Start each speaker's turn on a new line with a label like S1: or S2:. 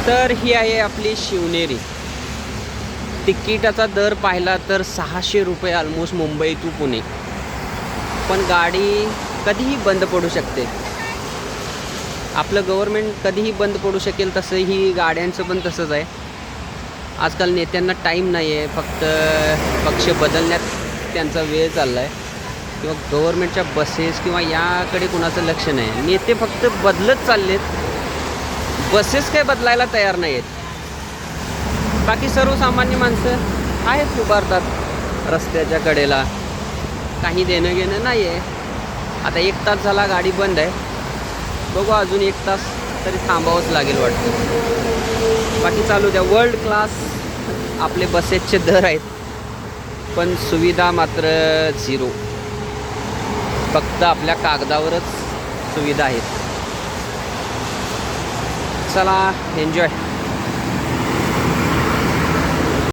S1: तर ही आहे आपली शिवनेरी. तिकिटाचा दर पाहिला तर 600 रुपये ऑलमोस्ट मुंबई टू पुणे. पण गाडी कधीही बंद पडू शकते. आपलं गव्हर्मेंट कधीही बंद पडू शकेल, तसं ही गाड्यांचं पण तसंच आहे. आजकाल नेत्यांना टाईम नाही आहे, फक्त पक्ष बदलण्यात त्यांचा वेळ चालला आहे किंवा गव्हर्मेंटच्या बसेस किंवा याकडे कुणाचं लक्ष नाही. नेते फक्त बदलत चाललेत, बसेस काही बदलायला तयार नाही आहेत. बाकी सर्वसामान्य माणसं आहेत, उभारतात रस्त्याच्या कडेला, काही देणं घेणं नाही आहे. आता 1 तास झाला गाडी बंद आहे, बघू अजून 1 तास तरी थांबावंच लागेल वाटतं. बाकी चालू द्या. वर्ल्ड क्लास आपले बसेसचे दर आहेत, पण सुविधा मात्र झिरो. फक्त आपल्या कागदावरच सुविधा आहेत. चला एन्जॉय.